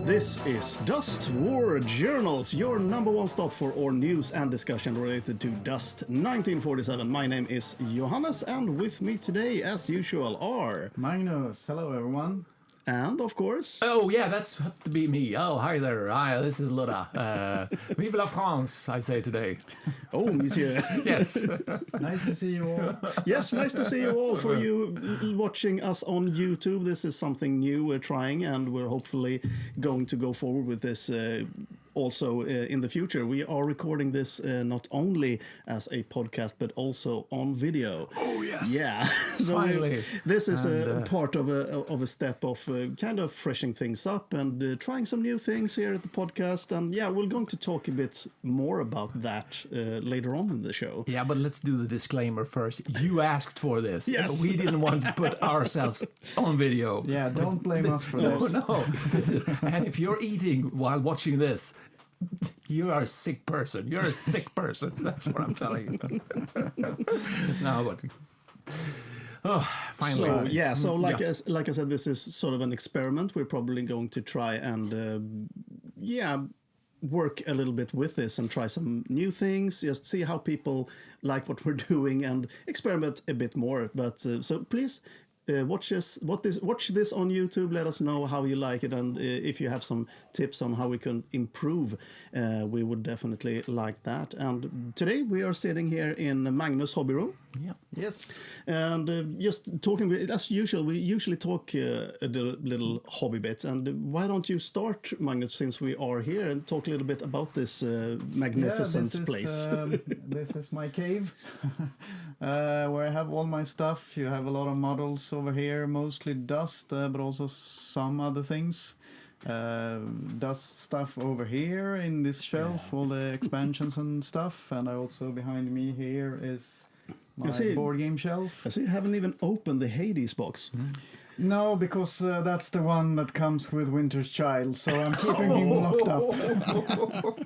This is Dust War Journals, your number one stop for all news and discussion related to Dust 1947. My name is Johannes, and with me today, as usual, are Magnus. Hello, everyone. And, of course... Oh, yeah, that's have to be me. Oh, hi there. Hi, this is Luda. Vive la France, I say today. Oh, monsieur. Yes. Nice to see you all. Yes, nice to see you all. For you watching us on YouTube, this is something new we're trying, and we're hopefully going to go forward with this also in the future. We are recording this not only as a podcast, but also on video. Oh, yes. Yeah. So finally. This is a part of a step of kind of freshening things up and trying some new things here at the podcast. And yeah, we're going to talk a bit more about that later on in the show. Yeah, but let's do the disclaimer first. You asked for this. Yes. We didn't want to put ourselves on video. Yeah, don't blame us for this. No. And if you're eating while watching this, you are a sick person. You're a sick person. That's what I'm telling you. No, but... Oh, finally. So like I said, this is sort of an experiment. We're probably going to try and work a little bit with this and try some new things, just see how people like what we're doing and experiment a bit more. But so please watch this on YouTube. Let us know how you like it, and if you have some tips on how we can improve, we would definitely like that. And today we are sitting here in Magnus' hobby room. Yeah. Yes. And just talking, as usual, we usually talk a little hobby bit. And why don't you start, Magnus, since we are here, and talk a little bit about this magnificent place? This is my cave, where I have all my stuff. You have a lot of models over here, mostly dust, but also some other things. Dust stuff over here in this shelf, all the expansions and stuff. And I also, behind me here is my board game shelf. I see you haven't even opened the Hades box. No, because that's the one that comes with Winter's Child, so I'm keeping him locked up.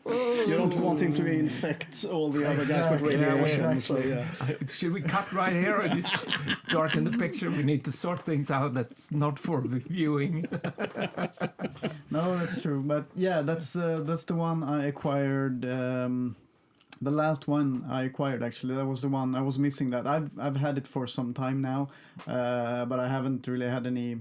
You don't want him to infect all the other guys with radiation. Exactly. So, yeah. Should we cut right here or just darken the picture? We need to sort things out that's not for viewing. No, that's true. But yeah, that's the one I acquired. The last one I acquired, actually, that was the one I was missing. That I've had it for some time now, but I haven't really had any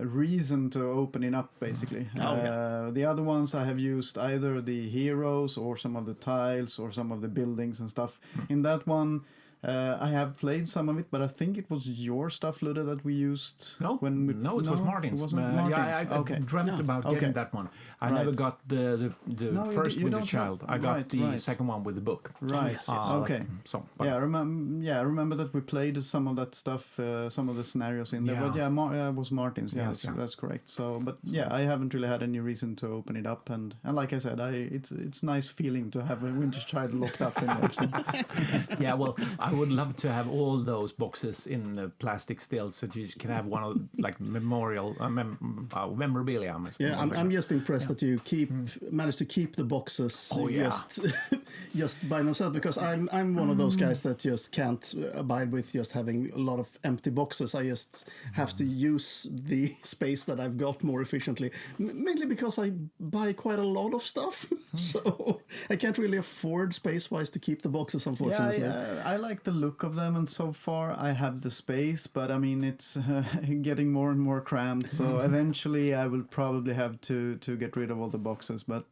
reason to open it up, basically. The other ones I have used either the heroes or some of the tiles or some of the buildings and stuff. In that one, I have played some of it, but I think it was your stuff, Ludde, that we used. No, it was Martin's. It wasn't Martin's. Yeah, I dreamt about getting that one. I never got the first with the child. I got the second one with the book. Right. Okay. I remember that we played some of that stuff, some of the scenarios in there. But it was Martin's. Yeah, that's correct. So, but I haven't really had any reason to open it up, and like I said, it's nice feeling to have a Winter's Child locked up in there. So. Yeah, well, I would love to have all those boxes in plastic still, so you can have one of like memorial memorabilia. I'm just impressed that you managed to keep the boxes just by themselves, because I'm one of those guys that just can't abide with just having a lot of empty boxes. I just have to use the space that I've got more efficiently, mainly because I buy quite a lot of stuff, so I can't really afford space-wise to keep the boxes, unfortunately. Yeah, I like the look of them, and so far I have the space, but I mean it's getting more and more cramped, so eventually I will probably have to get rid of all the boxes, but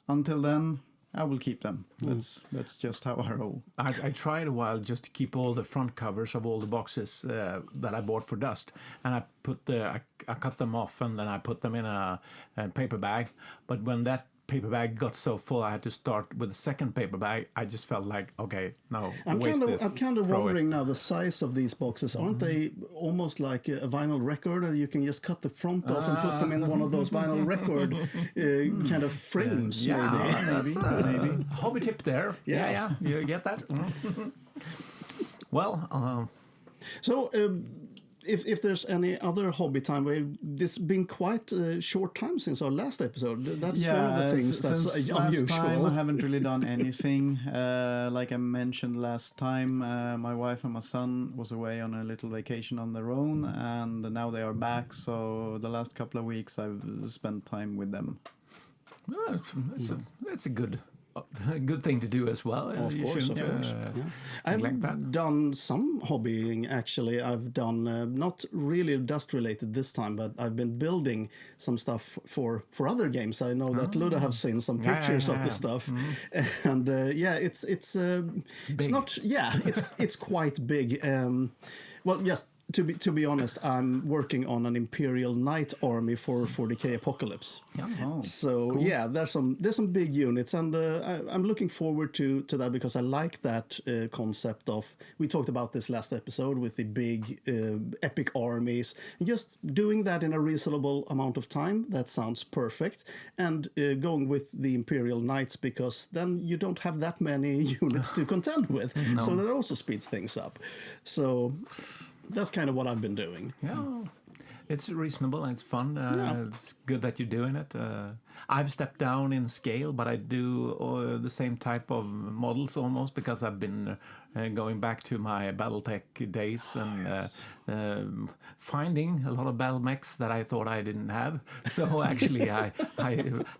until then I will keep them. That's just how I roll. I tried a while just to keep all the front covers of all the boxes that I bought for Dust, and I cut them off, and then I put them in a paper bag, but when that paper bag got so full I had to start with the second paper bag. I just felt like, okay, no, I'm kind of wondering now the size of these boxes. Aren't they almost like a vinyl record, and you can just cut the front off and put them in one of those vinyl record kind of frames? Maybe. Hobby tip there. Yeah. You get that? Well, so if there's any other hobby time, this been quite a short time since our last episode. That's one of the things that's since unusual. last time I haven't really done anything. Like I mentioned last time, my wife and my son was away on a little vacation on their own, and now they are back. So the last couple of weeks I've spent time with them. Well, that's a good thing to do as well. Of course. I've like that. done some hobbying actually. I've done not really dust related this time, but I've been building some stuff for other games. I know that Luda have seen some pictures of the stuff, and it's not it's quite big. Well, yes. To be honest, I'm working on an Imperial Knight army for 40k Apocalypse. So cool. Yeah, there's some big units, and I'm looking forward to that because I like that concept of. We talked about this last episode with the big epic armies, and just doing that in a reasonable amount of time. That sounds perfect, and going with the Imperial Knights because then you don't have that many units to contend with, so that also speeds things up. So. That's kind of what I've been doing. Yeah, it's reasonable and it's fun. It's good that you're doing it. I've stepped down in scale, but I do the same type of models almost because I've been going back to my BattleTech days and finding a lot of battle mechs that I thought I didn't have. So actually, I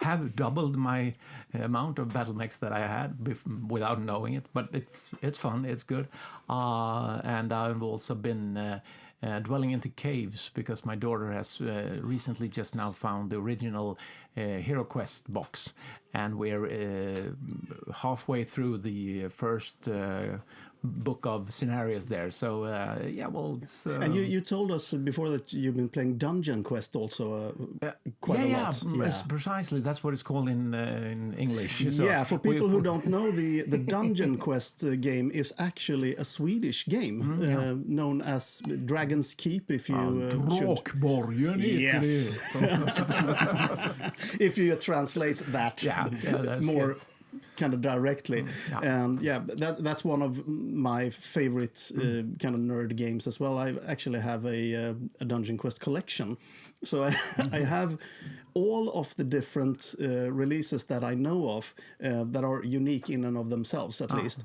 have doubled my amount of battle mechs that I had without knowing it. But it's fun, it's good, and I've also been. Dwelling into caves because my daughter has recently just now found the original Hero Quest box, and we're halfway through the first book of scenarios there. So it's, and you told us before that you've been playing Dungeon Quest also quite a lot. Precisely. That's what it's called in English. So for people who don't know, the Dungeon Quest game is actually a Swedish game known as Dragon's Keep. If you Drakborgen. Yes. If you translate that more. Kind of directly, and that's one of my favorite kind of nerd games as well. I actually have a Dungeon Quest collection, so I have all of the different releases that I know of that are unique in and of themselves, at least.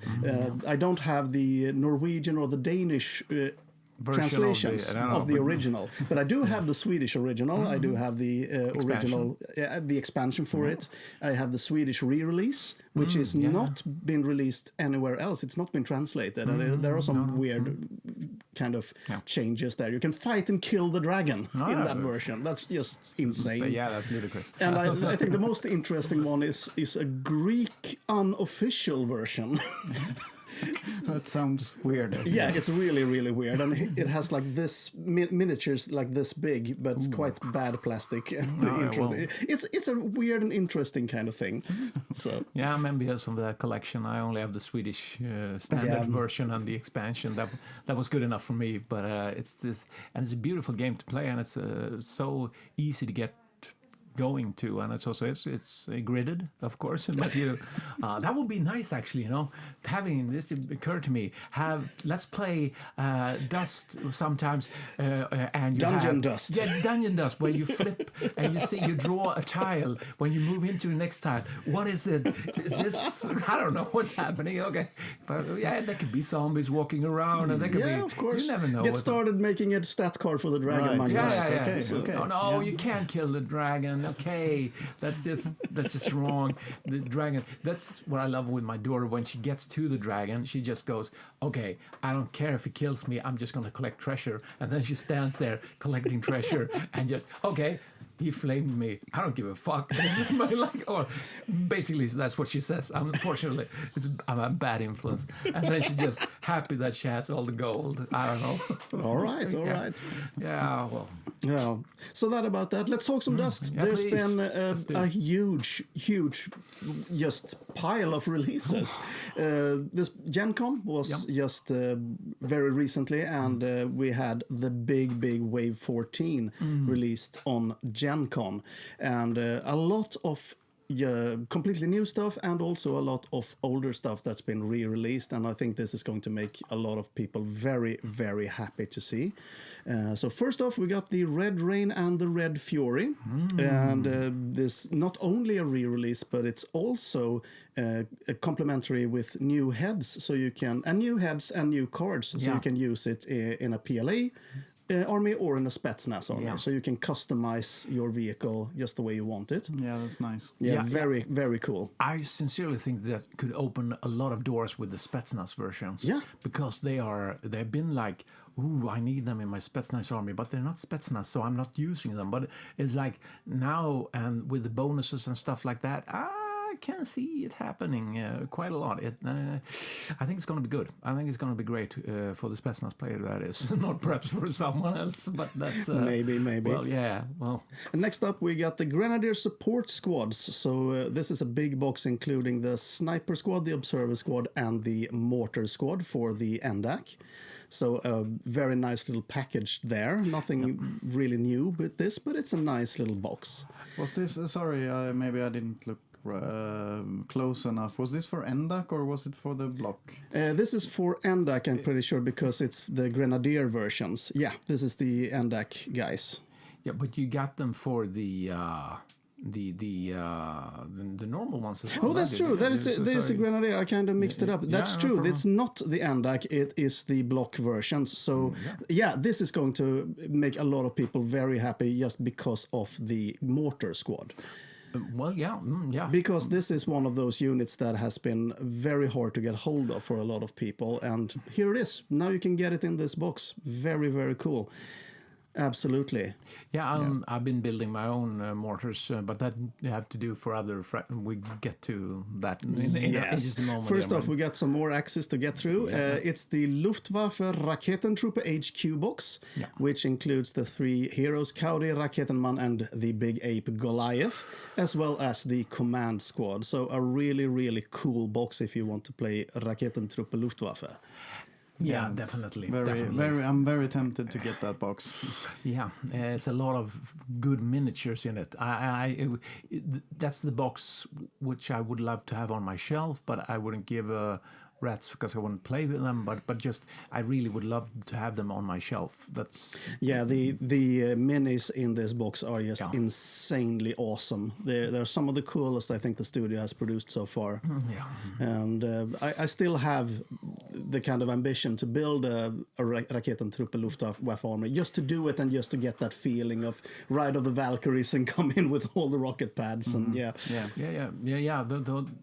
I don't have the Norwegian or the Danish translations of the original, but I do have the Swedish original. I do have the original, the expansion for it. I have the Swedish re-release, which is not been released anywhere else. It's not been translated, and there are some weird kind of changes there. You can fight and kill the dragon in that version. That's just insane. Yeah, that's ludicrous. And I think the most interesting one is a Greek unofficial version. That sounds weird. Yeah, it's really, really weird. And it has like this miniatures like this big, but it's quite bad plastic. Interesting. It's a weird and interesting kind of thing. So yeah, I'm envious of that collection. I only have the Swedish standard version and the expansion. That was good enough for me. But it's a beautiful game to play, and it's so easy to get going to, and it's gridded, of course. But that would be nice, actually. Having this occurred to me. Let's play Dust sometimes, and Dungeon Dust. Yeah, Dungeon Dust, where you flip and you draw a tile. When you move into the next tile, what is it? Is this? I don't know what's happening. Okay, but there could be zombies walking around, and there could be. Of course. You never know. Get started making a stat card for the dragon. Right. Okay. No, you can't kill the dragon. Okay, that's just wrong. The dragon. That's what I love with my daughter. When she gets to the dragon, she just goes, "Okay, I don't care if he kills me. I'm just gonna collect treasure." And then she stands there collecting treasure and just, okay, he flamed me. I don't give a fuck. Basically, that's what she says. Unfortunately, I'm a bad influence. And then she's just happy that she has all the gold. I don't know. All right. Yeah, well. Yeah. So that about that. Let's talk some dust. Yeah, There's please. been a huge just pile of releases. This GenCon was just very recently, and we had the big Wave 14 released on GenCon, and a lot of completely new stuff and also a lot of older stuff that's been re-released, and I think this is going to make a lot of people very, very happy to see. So first off, we got the Red Rain and the Red Fury, and this not only a re-release, but it's also complementary with new heads, so you can and new heads and new cards, so you can use it in a PLA. Army or in a Spetsnaz army, so you can customize your vehicle just the way you want it. Yeah, that's nice. Very, very cool. I sincerely think that could open a lot of doors with the Spetsnaz versions. Yeah. Because they've been like, ooh, I need them in my Spetsnaz army, but they're not Spetsnaz, so I'm not using them. But it's like now, and with the bonuses and stuff like that, I can see it happening quite a lot. I think it's going to be good. I think it's going to be great for the Spetsnaz player, that is. Not perhaps for someone else, but that's... maybe. Well, yeah, well... And next up, we got the Grenadier Support Squads. So this is a big box including the Sniper Squad, the Observer Squad, and the Mortar Squad for the NDAC. So a very nice little package there. Nothing really new with this, but it's a nice little box. Was this... sorry, maybe I didn't look close enough. Was this for NDAC or was it for the block? This is for NDAC, I'm pretty sure, because it's the Grenadier versions. Yeah, this is the NDAC guys. Yeah, but you got them for the normal ones as well. Oh, that's true. There is a Grenadier. I kind of mixed it up. That's true. It's not the NDAC. It is the block versions. So yeah, this is going to make a lot of people very happy just because of the Mortar Squad. Well, yeah. Because this is one of those units that has been very hard to get hold of for a lot of people, and here it is. Now you can get it in this box. Very, very cool. Absolutely. Yeah, I've been building my own mortars, but that you have to do for other... we get to that in just a moment. First off, we got some more axes to get through. It's the Luftwaffe Raketentruppe HQ box, which includes the 3 heroes, Kauri, Raketenman, and the Big Ape Goliath, as well as the Command Squad. So a really, really cool box if you want to play Raketentruppe Luftwaffe. Yeah, definitely. I'm very tempted to get that box. Yeah, it's a lot of good miniatures in it. That's the box which I would love to have on my shelf, but I wouldn't give a rats because I wouldn't play with them. But just I really would love to have them on my shelf. That's the minis in this box are just insanely awesome. They're some of the coolest I think the studio has produced so far. And I still have the kind of ambition to build a Raketentruppe Luftwaffe army, just to do it and just to get that feeling of Ride of the Valkyries and come in with all the rocket pads and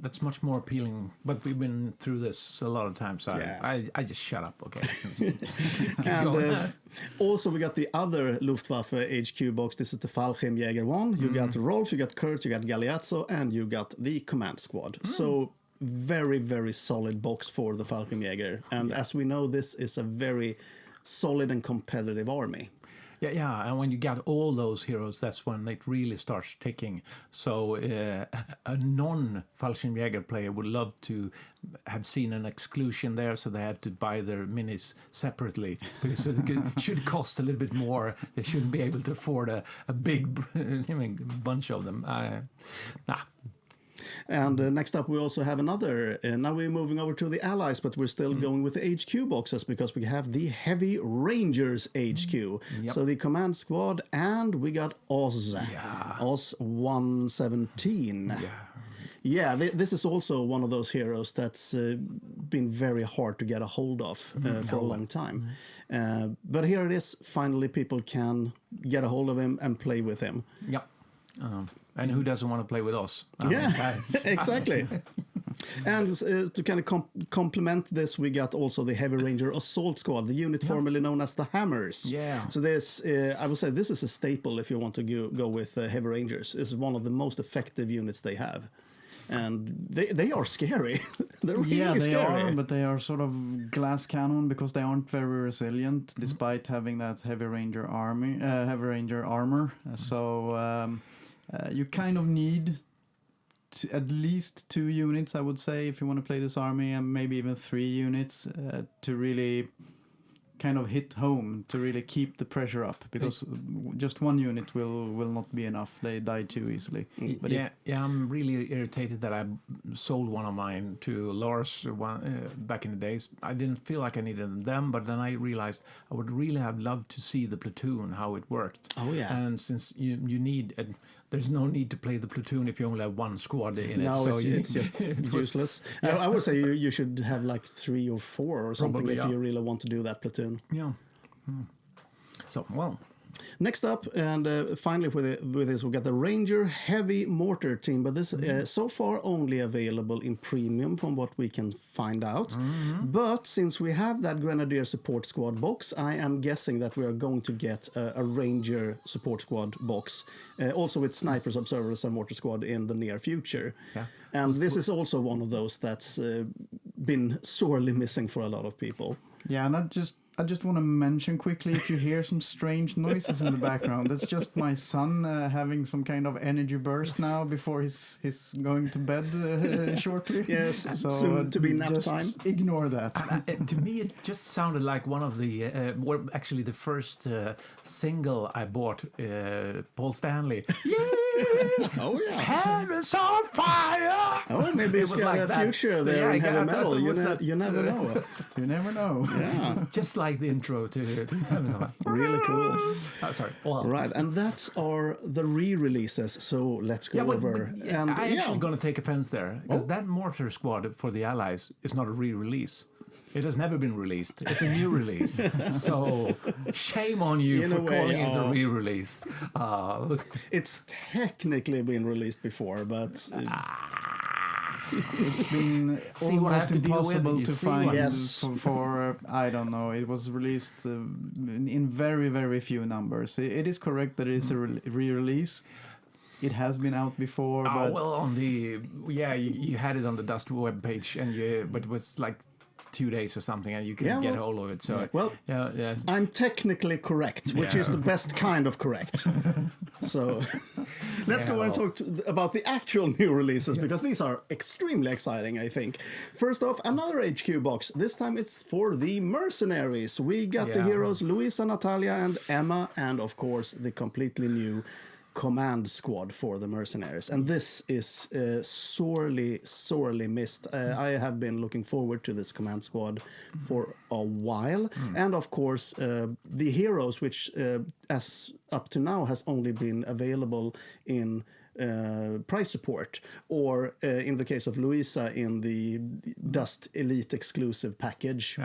that's much more appealing. But we've been through this a lot of times. So I just shut up. Okay. And also we got the other Luftwaffe HQ box. This is the Fallschirmjäger one. You got Rolf, you got Kurt, you got Galeazzo, and you got the Command Squad. So very, very solid box for the Fallschirmjäger. And as we know, this is a very solid and competitive army. Yeah, and when you got all those heroes, that's when it really starts ticking. So a non-Fallschirmjäger player would love to have seen an exclusion there, so they have to buy their minis separately, because it should cost a little bit more. They shouldn't be able to afford a big bunch of them. And next up, we also have another. Now we're moving over to the Allies, but we're still going with the HQ boxes because we have the Heavy Rangers HQ. So the Command Squad, and we got Oz. Oz 117. Yeah, this is also one of those heroes that's been very hard to get a hold of for a long time. But here it is. Finally, people can get a hold of him and play with him. Yep. And who doesn't want to play with us? Exactly. And to kind of complement this, we got also the Heavy Ranger Assault Squad, the unit formerly known as the Hammers. Yeah. So this, I would say, this is a staple if you want to go with Heavy Rangers. It's one of the most effective units they have. And they are scary. They're really scary. Are, but they are sort of glass cannon because they aren't very resilient, despite having that Heavy Ranger armor. So you kind of need at least 2 units, I would say, if you want to play this army, and maybe even 3 units to really kind of hit home to really keep the pressure up, because just one unit will not be enough. They die too easily. But I'm really irritated that I sold one of mine to Lars back in the days. I didn't feel like I needed them, but then I realized I would really have loved to see the platoon, how it worked. Oh, yeah. And since you need... there's no need to play the platoon if you only have one squad in it. No, So it's just useless. I would say you should have like 3 or 4 or something. Probably, if you really want to do that platoon. Yeah. So, well... Next up, and finally with this, we got the Ranger Heavy Mortar team, but this so far only available in premium from what we can find out. But since we have that Grenadier Support Squad box, I am guessing that we are going to get a Ranger Support Squad box, also with Snipers, Observers, and Mortar Squad in the near future. Yeah. And this is also one of those that's been sorely missing for a lot of people. Yeah, and I just want to mention quickly, if you hear some strange noises in the background, that's just my son having some kind of energy burst now before he's going to bed shortly. Yes, so soon to be nap just time. Ignore that. To me, it just sounded like one of the, actually the first single I bought, Paul Stanley. Oh, yeah. Heaven's on fire! Oh, maybe it's was got like a that. future there in Yeah, heavy I thought metal. it You, was that, you never know. You never know. Yeah, Just like the intro to Heaven's on Fire. really cool. Sorry. Well, Right, and that's are the re-releases. So let's go over. And I'm actually going to take offense there, because that Mortar Squad for the Allies is not a re-release. It has never been released. It's a new release. So shame on you In for a way, calling it a re-release. It's technically been released before, but It's been See what I have almost to deal with? impossible You to see find what- Yes. for I don't know. It was released in very, very few numbers. It is correct that it is a re-release. It has been out before, but Well, on the you had it on the Dust webpage, but it was like 2 days or something, and you couldn't get hold of it. So well, yes. I'm technically correct, which is the best kind of correct. So let's go and talk about the actual new releases, because these are extremely exciting, I think. First off, another HQ box. This time it's for the Mercenaries. We got the heroes Luisa, Natalia, and Emma, and of course the completely new command squad for the Mercenaries, and this is sorely missed. I have been looking forward to this command squad for a while, and of course the heroes, which as up to now has only been available in price support, or in the case of Luisa, in the Dust Elite exclusive package.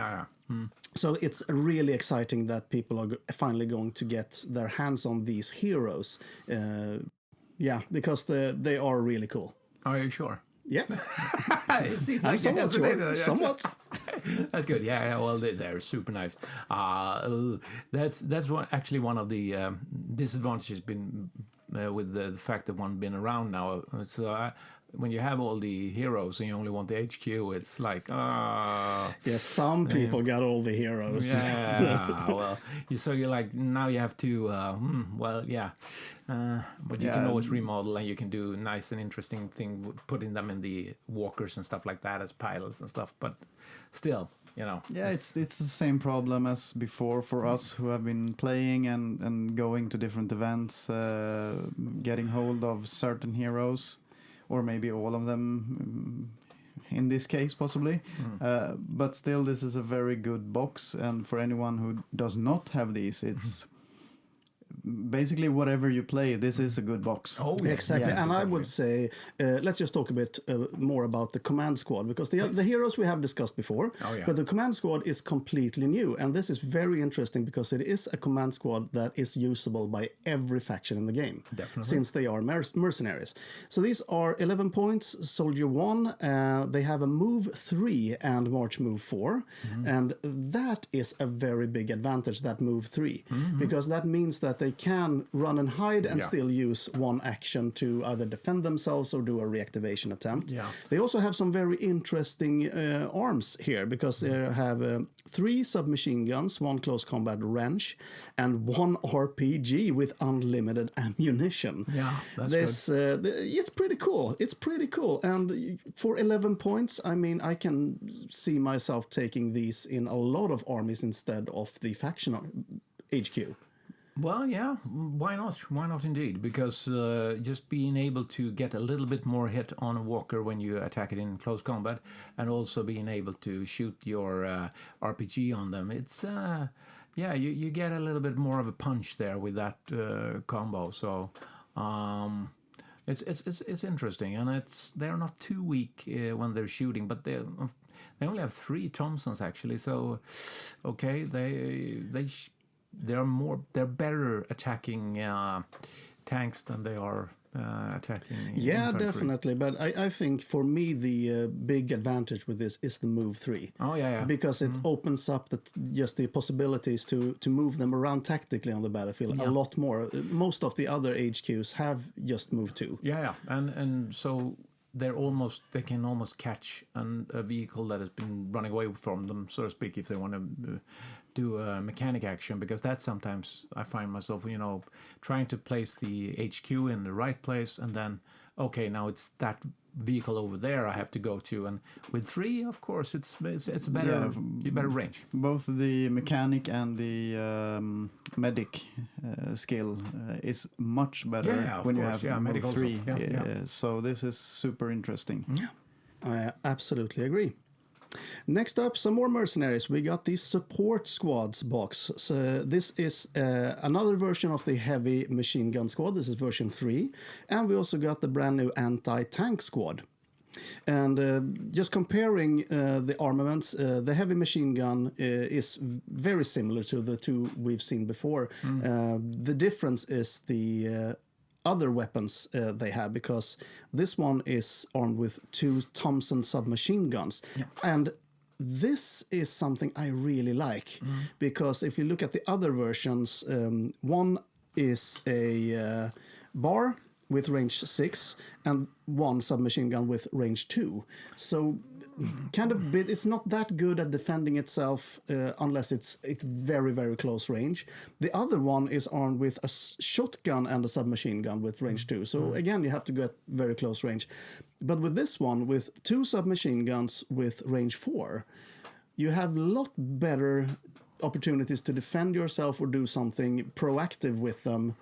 So it's really exciting that people are finally going to get their hands on these heroes. Because they are really cool. Are you sure? Yeah, It seems I'm like somewhat sure. Yes. Somewhat. That's good. Yeah. Well, they're super nice. That's one of the disadvantages been with the fact that one been around now. So when you have all the heroes and you only want the HQ, it's like Yes, some people got all the heroes. yeah. Well, you're like, now you have to. But you can always remodel, and you can do nice and interesting thing, putting them in the walkers and stuff like that as pilots and stuff. But still, yeah, it's the same problem as before for us who have been playing and going to different events, getting hold of certain heroes, or maybe all of them in this case possibly. But still, this is a very good box, and for anyone who does not have these, it's basically whatever you play, this is a good box. Oh, yeah. Exactly, Yeah, and I would say let's just talk a bit more about the command squad, because the heroes we have discussed before, but the command squad is completely new, and this is very interesting because it is a command squad that is usable by every faction in the game. Definitely. Since they are mercenaries. So these are 11 points, Soldier 1, they have a move 3 and March move 4, and that is a very big advantage, that move 3, because that means that they they can run and hide and Yeah. still use one action to either defend themselves or do a reactivation attempt. Yeah. They also have some very interesting arms here because they have 3 submachine guns, 1 close combat wrench, and 1 RPG with unlimited ammunition. Yeah, that's This, it's pretty cool. It's pretty cool. And for 11 points, I mean, I can see myself taking these in a lot of armies instead of the faction HQ. Well, yeah, why not? Why not indeed? Because just being able to get a little bit more hit on a walker when you attack it in close combat, and also being able to shoot your RPG on them, it's yeah, you get a little bit more of a punch there with that combo. So it's interesting, and they're not too weak when they're shooting, but they only have 3 Thompsons actually. So okay, they're better attacking tanks than they are attacking infantry. Definitely. But I think for me the big advantage with this is the move 3. Oh yeah. Because it opens up just the possibilities to move them around tactically on the battlefield a lot more. Most of the other HQs have just move 2. Yeah, and so they can almost catch a vehicle that has been running away from them, so to speak, if they want to do a mechanic action, because that sometimes I find myself, trying to place the HQ in the right place, and then okay, now it's that vehicle over there I have to go to, and with 3, of course, it's better better range. Both the mechanic and the medic skill is much better when you have medic move 3. Also. So this is super interesting. I absolutely agree. Next up, some more mercenaries. We got the support squads box. So this is another version of the heavy machine gun squad. This is version 3. And we also got the brand new anti-tank squad. And just comparing the armaments, the heavy machine gun is very similar to the 2 we've seen before. The difference is the other weapons they have, because this one is armed with 2 Thompson submachine guns. And this is something I really like, because if you look at the other versions, one is a bar with range 6 and 1 submachine gun with range 2. So it's not that good at defending itself unless it's very, very close range. The other one is armed with a shotgun and a submachine gun with range 2. So again, you have to get very close range. But with this one, with 2 submachine guns with range 4, you have a lot better opportunities to defend yourself or do something proactive with them,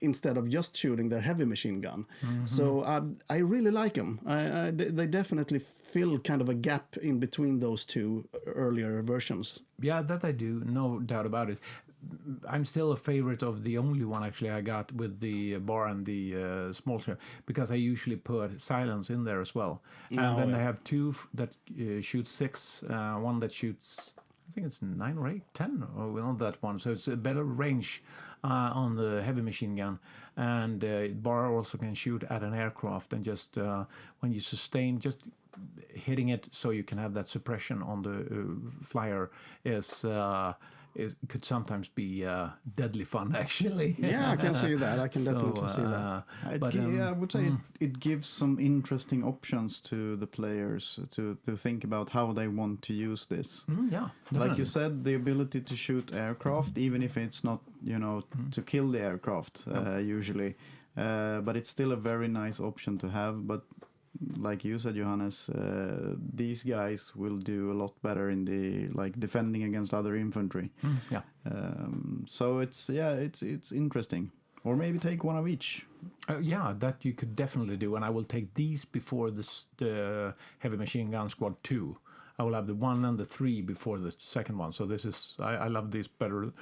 instead of just shooting their heavy machine gun. So I really like them. They definitely fill kind of a gap in between those 2 earlier versions. Yeah, that I do, no doubt about it. I'm still a favorite of the only one actually I got with the bar and the small shell, because I usually put silence in there as well. And then I have 2 that shoot 6, one that shoots, I think it's 9 or 8, 10 on that one. So it's a better range on the heavy machine gun, and bar also can shoot at an aircraft, and just when you sustain, just hitting it so you can have that suppression on the flyer could sometimes be deadly fun, actually. Yeah, I can see that. I can definitely see that. I would say it gives some interesting options to the players to think about how they want to use this. Yeah, definitely. Like you said, the ability to shoot aircraft, even if it's not, to kill the aircraft usually, but it's still a very nice option to have. But like you said, Johannes, these guys will do a lot better in the defending against other infantry. So it's interesting. Or maybe take one of each. Yeah, that you could definitely do, and I will take these before the heavy machine gun squad 2. I will have the 1 and the 3 before the second one. So this is I love these better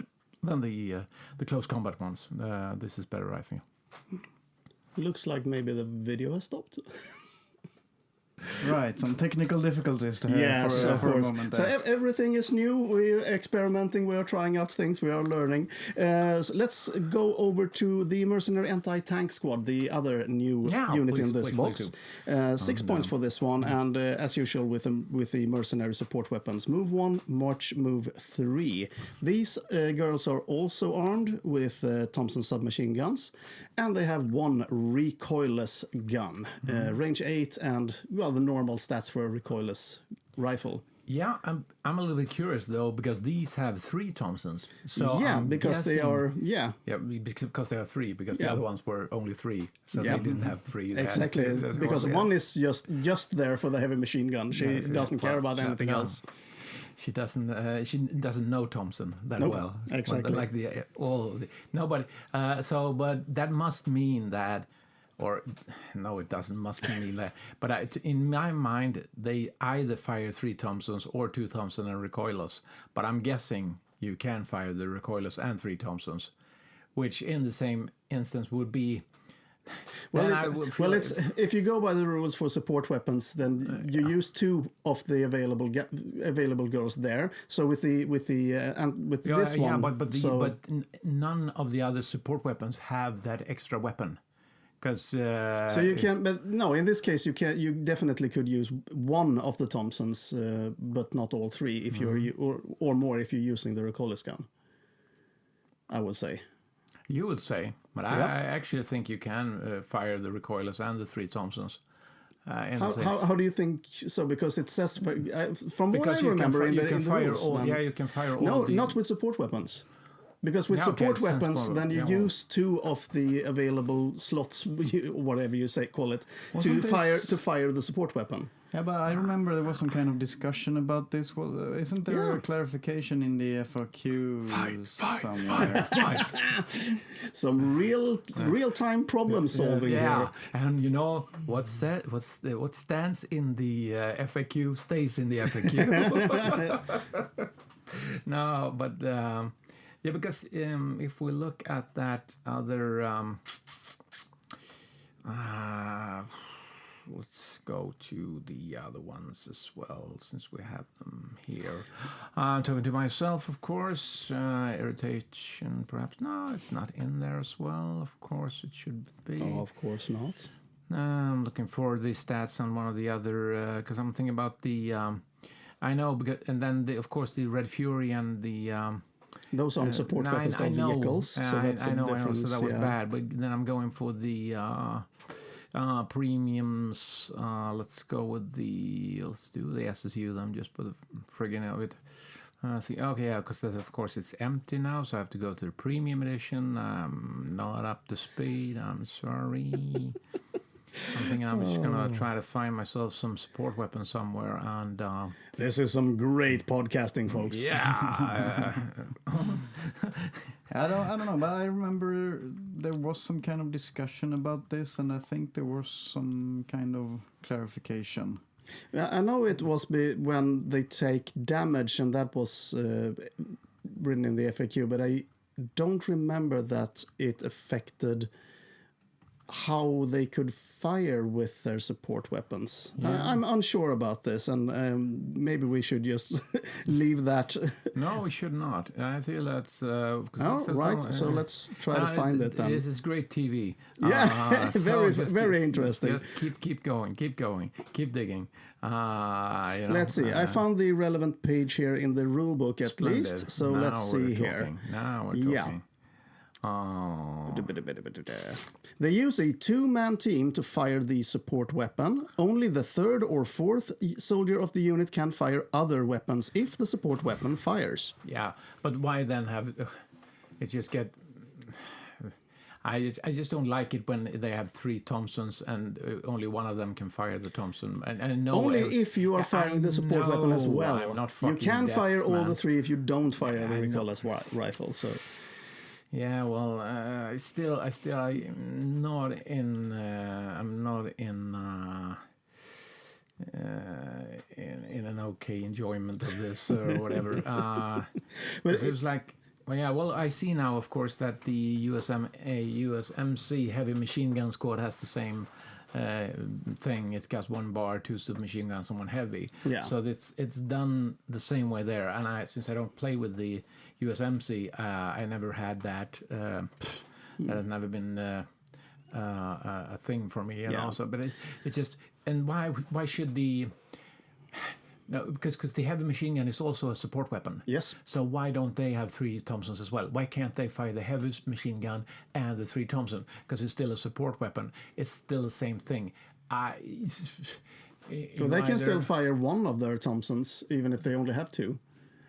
than the close combat ones. This is better, I think. Looks like maybe the video has stopped. Right, some technical difficulties to have Yes, of for a course. moment So there. everything is new. We're experimenting. We are trying out things. We are learning. So let's go over to the Mercenary Anti-Tank Squad, the other new unit in this box. 6 points for this one, and as usual with the Mercenary support weapons, move 1, march, move 3. These girls are also armed with Thompson submachine guns, and they have one recoilless gun, range 8, and the normal stats for a recoilless rifle. Yeah, I'm a little bit curious though, because these have 3 Thompsons. So because they are because they are 3, because the Yeah. other ones were only 3, so Yeah. they didn't have 3. They had exactly 2. That's because all, one is just there for the heavy machine gun. She doesn't care about anything no. else. She doesn't know Thompson that Nope, well. exactly. Like nobody. But that must mean that, or no, it doesn't. Must mean that. But in my mind, they either fire 3 Thompsons or 2 Thompson and recoilless. But I'm guessing you can fire the recoilless and 3 Thompsons, which in the same instance would be. It's if you go by the rules for support weapons, then you use 2 of the available girls there. So with this one, but none of the other support weapons have that extra weapon, because so you can. But no, in this case, you can. You definitely could use 1 of the Thompsons, but not all 3 if you're or more if you're using the recoilless gun. I would say. You would say, but I actually think you can fire the recoilless and the 3 Thompsons. How do you think so? Because it says from what I remember in the rules, you can fire all. No, not with support weapons. Because with support weapons, then you use 2 of the available slots, whatever you call it, to fire the support weapon. Yeah, but I remember there was some kind of discussion about this. Well, isn't there a clarification in the FAQ somewhere? Fight. Some real-time problem solving here. And you know what stands in the FAQ stays in the FAQ. No, but because if we look at that other, let's go to the other ones as well, since we have them here. I'm talking to myself, of course. Irritation, perhaps. No, it's not in there as well. Of course, it should be. Oh, of course not. I'm looking for the stats on one of the other, because I'm thinking about the. I know, and then of course the Red Fury and the. Those aren't support weapons, they're vehicles. So that's I know. difference. So that was bad. But then I'm going for the premiums. Let's go with let's do the SSU then, just for the friggin' of it. Because of course it's empty now, so I have to go to the premium edition. I'm not up to speed. I'm sorry. I'm thinking I'm just gonna try to find myself some support weapon somewhere, and this is some great podcasting, folks. Yeah. I don't know, but I remember there was some kind of discussion about this, and I think there was some kind of clarification. I know it was when they take damage, and that was written in the FAQ, but I don't remember that it affected how they could fire with their support weapons. I'm unsure about this, and maybe we should just leave that. No, we should not. I feel that's. So let's try to find it then. This is great TV. Yeah, very interesting. Just keep going, keep digging. Let's see. I found the relevant page here in the rulebook at least. So let's see here. Now we're talking. Yeah. They use a 2-man team to fire the support weapon. Only the 3rd or 4th soldier of the unit can fire other weapons if the support weapon fires. Yeah, but why then have it just get? I just don't like it when they have 3 Thompsons and only one of them can fire the Thompson. And no, only if you are firing the support weapon as well. I'm not you can fire all man. the 3 if you don't fire the recoilless rifle. So. Yeah, well, I'm not in an okay enjoyment of this or whatever. But it was like, I see now, of course, that the USMC heavy machine gun squad has the same thing. It's got one bar, two submachine guns, and one heavy. Yeah. So it's done the same way there. And since I don't play with the USMC, I never had that. That has never been a thing for me, you know. So, but it's just, and why should the no, because the heavy machine gun is also a support weapon. Yes. So why don't they have 3 Thompsons as well? Why can't they fire the heavy machine gun and the 3 Thompson? Because it's still a support weapon. It's still the same thing. So they can still fire one of their Thompsons, even if they only have 2.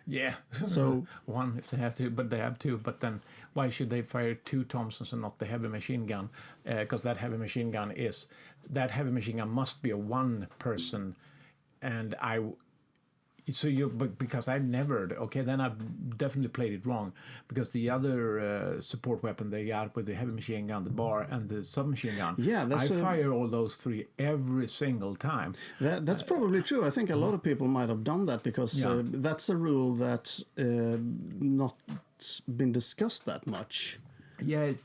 Yeah. So one if they have to, but they have 2. But then why should they fire 2 Thompsons and not the heavy machine gun? Because that heavy machine gun must be a 1-person, and because I've never, then I've definitely played it wrong, because the other support weapon they got with the heavy machine gun, the bar, and the submachine gun, I fire all those 3 every single time. That's probably true. I think a lot of people might have done that, because that's a rule that's not been discussed that much. Yeah, it's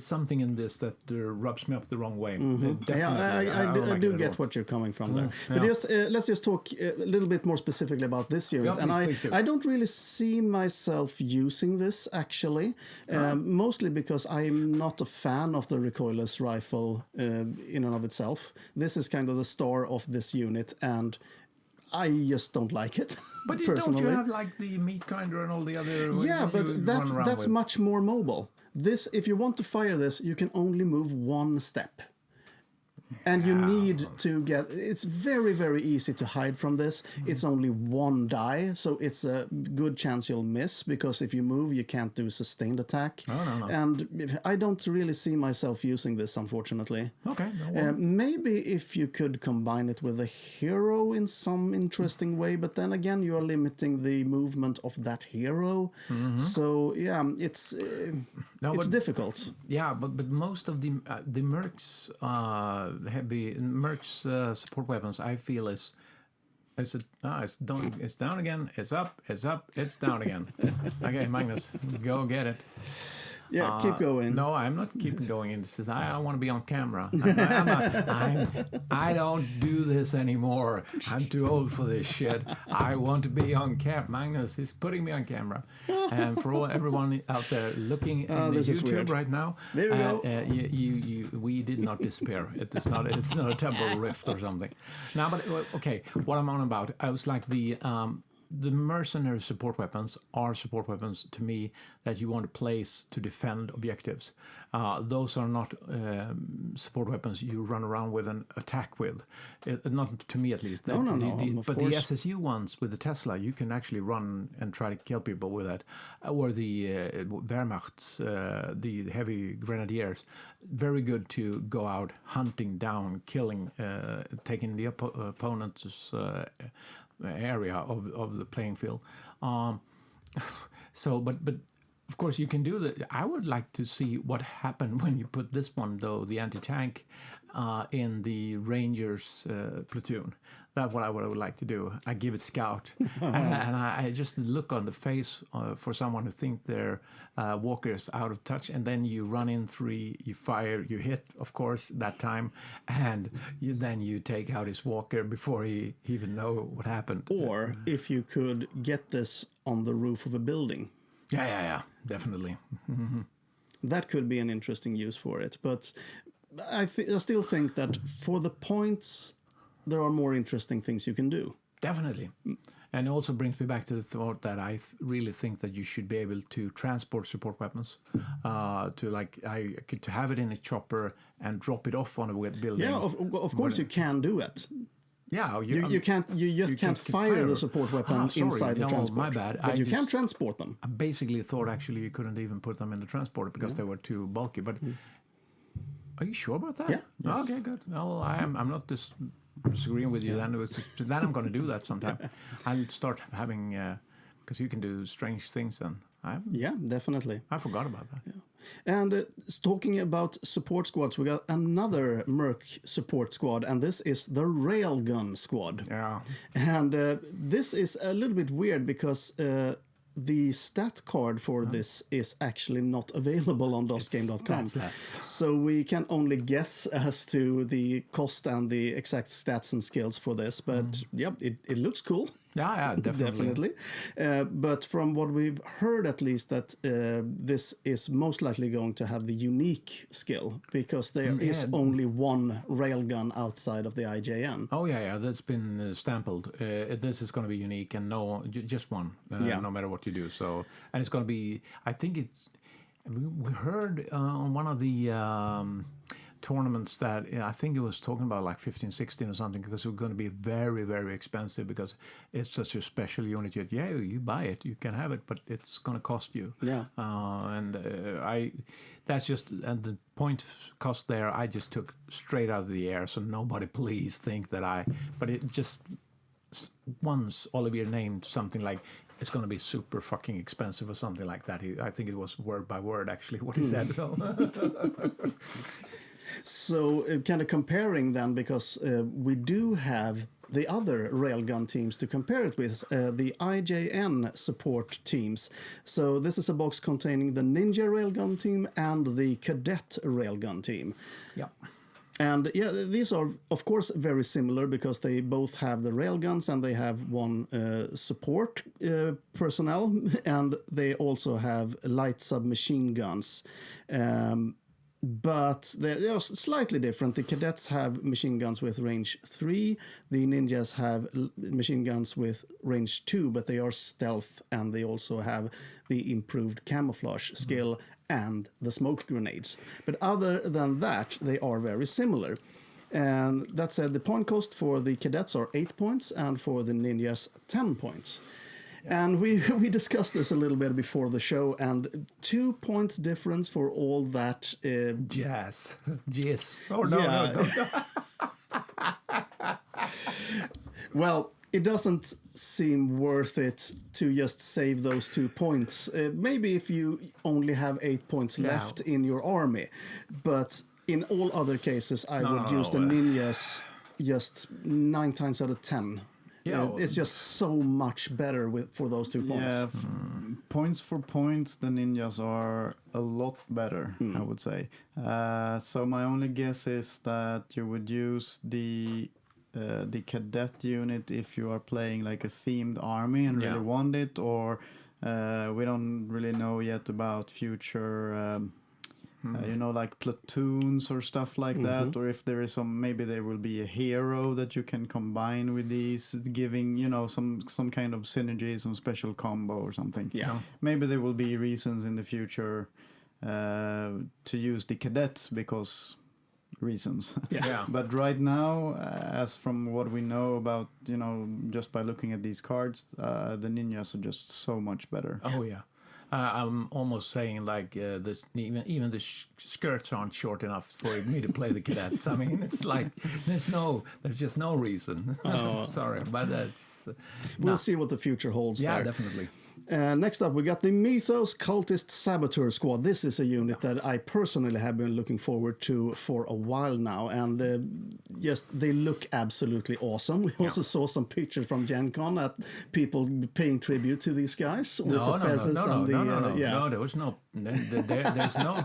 something in this that rubs me up the wrong way. I do get what you're coming from there. But let's just talk a little bit more specifically about this unit. I don't really see myself using this, actually, mostly because I'm not a fan of the recoilless rifle in and of itself. This is kind of the star of this unit, and I just don't like it. But personally. Don't you have like the meat grinder and all the other? Yeah, but that's much more mobile. This, if you want to fire this, you can only move 1 step. And you need to it's very, very easy to hide from this. It's only 1 die, so it's a good chance you'll miss, because if you move, you can't do sustained attack. No. And I don't really see myself using this, unfortunately. Okay. Maybe if you could combine it with a hero in some interesting way, but then again, you are limiting the movement of that hero. So, yeah, it's difficult. Yeah, but most of the Mercs support weapons, I feel it's down again, it's up, it's down again. Okay, Magnus, go get it. Yeah, keep going. No, I'm not keeping going. It says I want to be on camera. I don't do this anymore. I'm too old for this shit. I want to be on camera. Magnus is putting me on camera. And for everyone out there looking at YouTube right now, there we go. We did not disappear. It's not a temporal rift or something. Now, but okay, what I'm on about, I was like the mercenary support weapons are support weapons to me that you want to place to defend objectives. Those are not support weapons you run around with and attack with. Not to me, at least. No, but the SSU ones with the Tesla, you can actually run and try to kill people with that. Or the Wehrmacht, the heavy grenadiers, very good to go out hunting down, killing, taking the opponent's area of the playing field. So, but of course you can do that. I would like to see what happened when you put this one, though, the anti-tank, in the Rangers platoon. That's what I would like to do. I give it scout, and I just look on the face for someone who think their walker is out of touch, and then you run in 3, you fire, you hit, of course, that time, and then you take out his walker before he even know what happened. Or if you could get this on the roof of a building. Yeah, definitely. That could be an interesting use for it, but I still think that for the points, there are more interesting things you can do. Definitely. And it also brings me back to the thought that I really think that you should be able to transport support weapons, to have it in a chopper and drop it off on a building. Yeah, of course you can do it. Yeah, you can't fire the support weapon inside the transport. My bad. But you can transport them. I basically thought actually you couldn't even put them in the transporter because they were too bulky. But are you sure about that? Yeah. Yes. Okay, good. Well, I'm not disagreeing with you then. Then I'm going to do that sometime. I'll start having because you can do strange things then. Yeah, definitely. I forgot about that. Yeah. And talking about support squads, we got another Merc support squad, and this is the Railgun squad. Yeah. And this is a little bit weird because the stat card for this is actually not available on dosgame.com. So we can only guess as to the cost and the exact stats and skills for this. But yep, it looks cool. Yeah, definitely. But from what we've heard, at least, that this is most likely going to have the unique skill, because there is only one railgun outside of the IJN. Oh yeah, that's been stampled. This is going to be unique, and just one, no matter what you do. So, and it's going to be. I think it's. We heard on one of the tournaments that I think it was talking about like 15, 16 or something, because it was going to be very, very expensive because it's such a special unit. Yeah, you buy it, you can have it, but it's going to cost you. Yeah. That's just, and the point cost there, I just took straight out of the air. So nobody please think that but it just, once Olivier named something like, it's going to be super fucking expensive or something like that. I think it was word by word actually what he said. So. So kind of comparing then, because we do have the other railgun teams to compare it with, the IJN support teams. So this is a box containing the Ninja railgun team and the Cadet railgun team. Yeah. And yeah, these are of course very similar because they both have the railguns and they have one support personnel, and they also have light submachine guns. But they are slightly different. The Cadets have machine guns with range 3. The Ninjas have machine guns with range 2, but they are stealth, and they also have the improved camouflage skill and the smoke grenades. But other than that, they are very similar. And that said, the point cost for the Cadets are 8 points, and for the Ninjas, 10 points. And we discussed this a little bit before the show, and 2 points difference for all that. Jazz. Oh, no, yeah. no. Well, it doesn't seem worth it to just save those 2 points. Maybe if you only have 8 points left in your army. But in all other cases, I would use the Ninjas just 9 times out of 10. Yeah, it's just so much better for those 2 points. Yeah, points for points, the Ninjas are a lot better, I would say. So my only guess is that you would use the Cadet unit if you are playing like a themed army and really want it, or we don't really know yet about future... like platoons or stuff like that, or if there is maybe there will be a hero that you can combine with these, giving some kind of synergy, some special combo or something. Yeah, maybe there will be reasons in the future to use the Cadets because reasons. Yeah. But right now, as from what we know about, just by looking at these cards, the Ninjas are just so much better. Oh yeah. I'm almost saying like even the skirts aren't short enough for me to play the Cadets. I mean, it's like there's just no reason. Sorry, but that's we'll see what the future holds. Yeah, there. definitely. Next up, we got the Mythos Cultist Saboteur Squad. This is a unit that I personally have been looking forward to for a while now, and yes, they look absolutely awesome. We also saw some pictures from GenCon at people paying tribute to these guys with the fezzes and the no, there was no there's no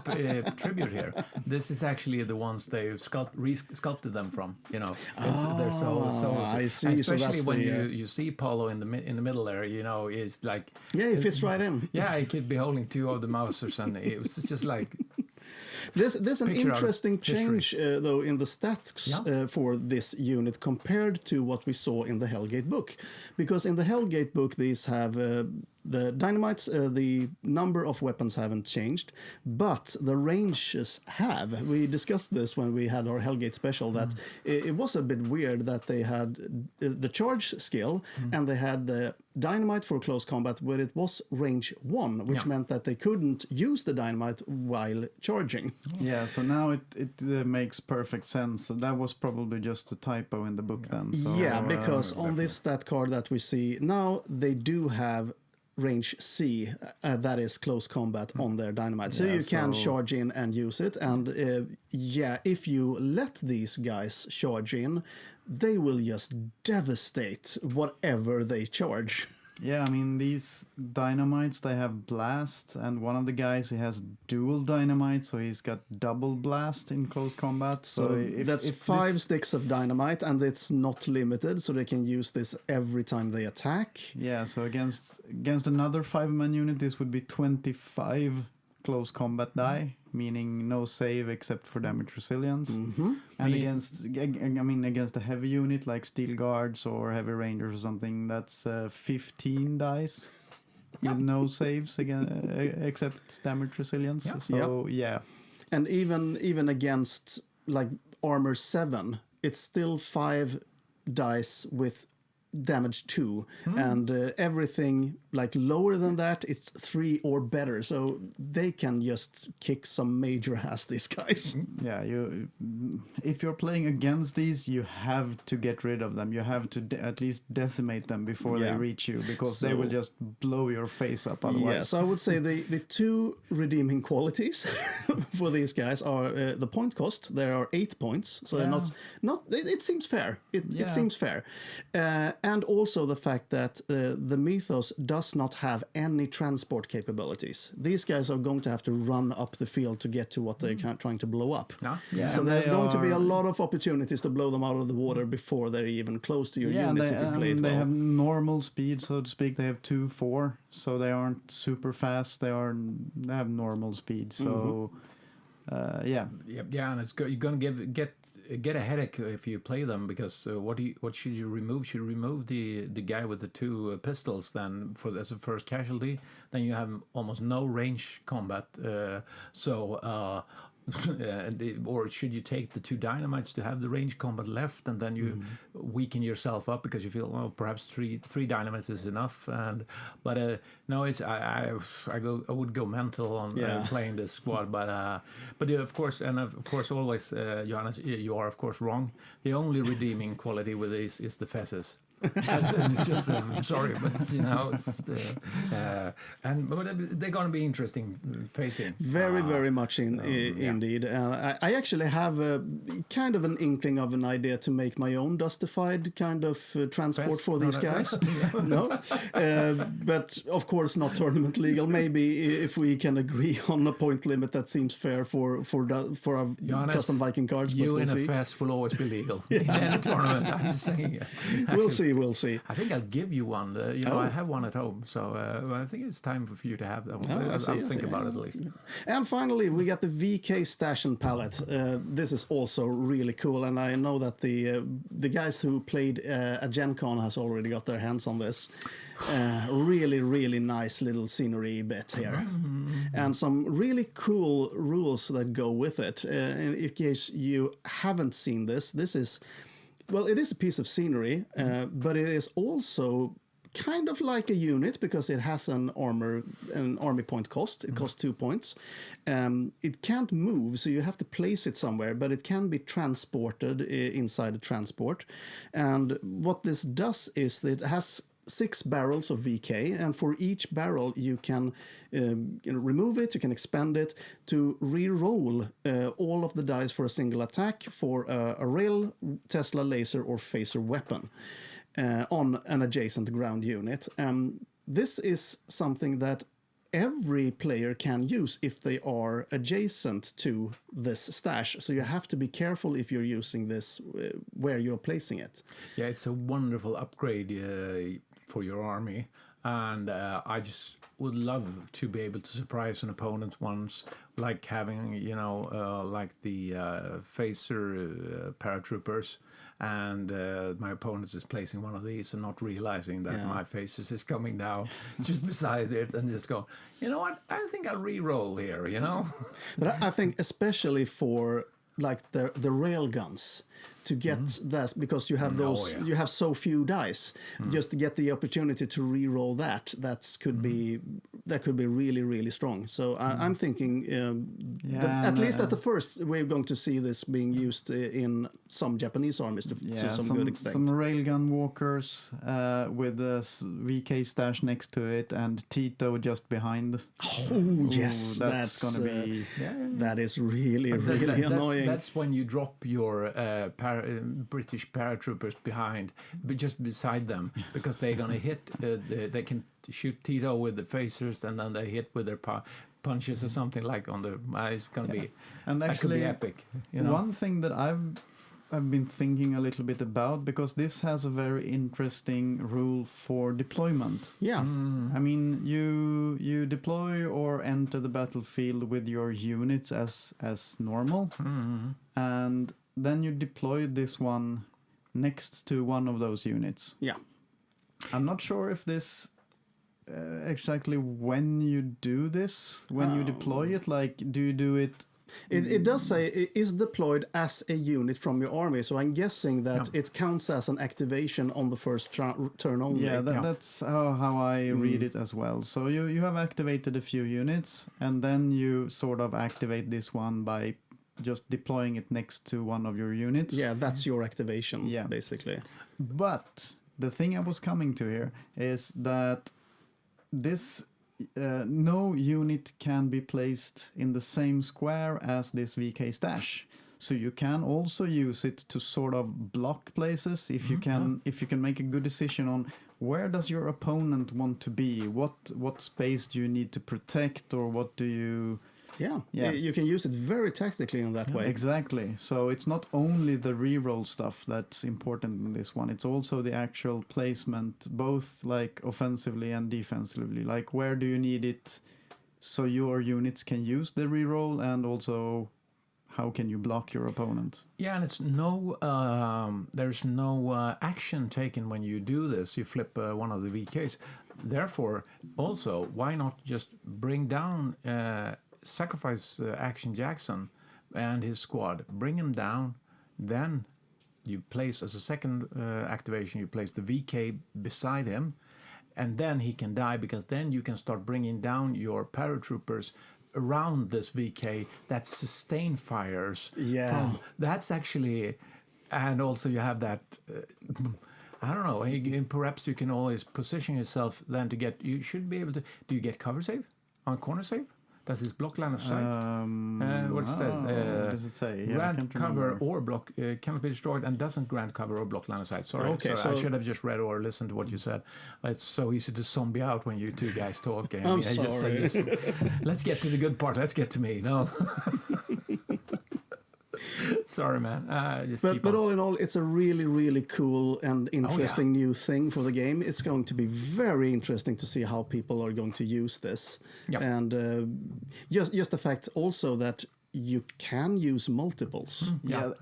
tribute here. This is actually the ones they sculpted them from. They're so I see. Especially so when you see Paulo in the middle there, is like. Yeah, it fits right in. Yeah, he could be holding 2 of the Mausers, and it was just like... There's an interesting change, though, in the stats for this unit compared to what we saw in the Hellgate book. Because in the Hellgate book, these have... the dynamites, the number of weapons haven't changed, but the ranges have. We discussed this when we had our Hellgate special, that it was a bit weird that they had the charge skill and they had the dynamite for close combat, but it was range 1, which meant that they couldn't use the dynamite while charging. Yeah, so now it makes perfect sense. So that was probably just a typo in the book then. So, yeah, because on this stat card that we see now, they do have range C, that is close combat on their dynamite. So you can charge in and use it. And if you let these guys charge in, they will just devastate whatever they charge. Yeah, I mean, these dynamites, they have blast, and one of the guys, he has dual dynamite, so he's got double blast in close combat. So that's if 5 sticks of dynamite, and it's not limited, so they can use this every time they attack. Yeah, so against another 5-man unit, this would be 25 close combat die, meaning no save except for damage resilience. Mm-hmm. And against a heavy unit like steel guards or heavy rangers or something, that's 15 dice with no saves except damage resilience. Yeah. So yeah, And even against like armor 7, it's still 5 dice with damage 2, and everything like lower than that, it's 3 or better. So they can just kick some major ass, these guys. yeah. If you're playing against these, you have to get rid of them. You have to at least decimate them before they reach you, because they will just blow your face up otherwise. Yeah, so I would say the 2 redeeming qualities for these guys are the point cost. There are 8 points, so they're not. It seems fair. It seems fair, and also the fact that the Mythos does not have any transport capabilities. These guys are going to have to run up the field to get to what they're trying to blow up. Yeah. So there's going to be a lot of opportunities to blow them out of the water before they're even close to your units if you play it well. They have normal speed, so to speak. They have 2-4, so they aren't super fast. They have normal speed. So yeah, and you're gonna get a headache if you play them, because what should you remove? Should you remove the guy with the 2 pistols then as a first casualty? Then you have almost no range combat. Or should you take the 2 dynamites to have the range combat left, and then you weaken yourself up because you feel, well, perhaps three dynamites is enough. No, it's I would go mental on playing this squad, but of course always, Johannes, you are of course wrong. The only redeeming quality with this is the fezzes. It's just sorry, but but they're going to be interesting facing. Very much indeed. I actually have a kind of an inkling of an idea to make my own dustified kind of transport for these guys. No, but of course not tournament legal. Maybe if we can agree on a point limit that seems fair for our Johannes, custom Viking cards. You but in we'll a see. fest will always be legal in any tournament. I'm just saying. Actually, We'll see. I think I'll give you one. I have one at home, so I think it's time for you to have that one. I'll think about it at least. And finally, we got the VK Station palette. This is also really cool, and I know that the guys who played at GenCon has already got their hands on this. Really nice little scenery bit here, and some really cool rules that go with it. In case you haven't seen this is. Well, it is a piece of scenery, but it is also kind of like a unit because it has an army point cost. It costs 2 points. It can't move, so you have to place it somewhere, but it can be transported inside a transport. And what this does is that it has 6 barrels of VK, and for each barrel you can remove it, you can expand it to re-roll all of the dice for a single attack for a rail, Tesla, laser or phaser weapon on an adjacent ground unit. This is something that every player can use if they are adjacent to this stash. So you have to be careful if you're using this where you're placing it. Yeah, it's a wonderful upgrade for your army, and I just would love to be able to surprise an opponent once, like having like the phaser paratroopers, and my opponent is placing one of these and not realizing that my phases is coming down just beside it, and just go, you know what, I think I'll re-roll here, But I think especially for like the rail guns, to get that, because you have you have so few dice, just to get the opportunity to re-roll that could be really strong. So I'm thinking at least at the first we're going to see this being used in some Japanese armies to some good extent. Some railgun walkers with a VK stash next to it and Tito just behind. Oh yes, that's gonna be that is really annoying. That's when you drop your British paratroopers behind, just beside them, because they're gonna hit. They can shoot Tito with the phasers, and then they hit with their punches or something like on the. It's gonna be. And that could actually, be epic. You know? one thing that I've been thinking a little bit about, because this has a very interesting rule for deployment. Yeah. I mean, you deploy or enter the battlefield with your units as normal, and then you deploy this one next to one of those units. Yeah. I'm not sure if this exactly when you do this, when you deploy it, like, do you do it? It does say it is deployed as a unit from your army, so I'm guessing that it counts as an activation on the first turn only. Yeah, that's how I read it as well. So you have activated a few units, and then you sort of activate this one by just deploying it next to one of your units. Yeah, that's your activation, basically. But the thing I was coming to here is that this no unit can be placed in the same square as this VK stash. So you can also use it to sort of block places if you can make a good decision on where does your opponent want to be, what space do you need to protect, or what do you. Yeah. You can use it very tactically in that way. Exactly. So it's not only the reroll stuff that's important in this one. It's also the actual placement, both like offensively and defensively. Like, where do you need it so your units can use the reroll, and also how can you block your opponent? Yeah, and it's there's no action taken when you do this. You flip one of the VKs. Therefore, also, why not just bring down sacrifice Action Jackson and his squad, bring him down, then you place as a second activation, you place the VK beside him, and then he can die, because then you can start bringing down your paratroopers around this VK that sustain fires. That's actually, and also you have that I don't know, perhaps you can always position yourself then to get, you should be able to, do you get cover save on corner save? Does this block line of sight? What's that? Does it say? Grant cover or block cannot be destroyed, and doesn't grant cover or block line of sight. Sorry, so I should have just read or listened to what you said. It's so easy to zombie out when you two guys talk. I'm sorry. Let's get to the good part. Let's get to me. No. Sorry, man. But all in all, it's a really, really cool and interesting new thing for the game. It's going to be very interesting to see how people are going to use this. Yep. And just the fact also that you can use multiples. I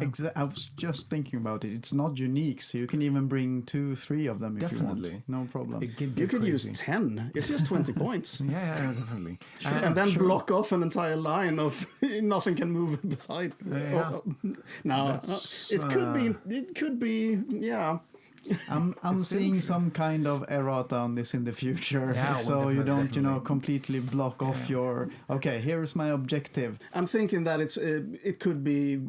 was just thinking about it. It's not unique, so you can even bring 2, 3 of them if you want. No problem. You could use 10. It's just 20 points. Yeah, definitely. And then block off an entire line of nothing can move beside. No, it could be. Yeah. I'm seeing some kind of errata on this in the future, so you don't completely block off your. Okay, here's my objective. I'm thinking that it could be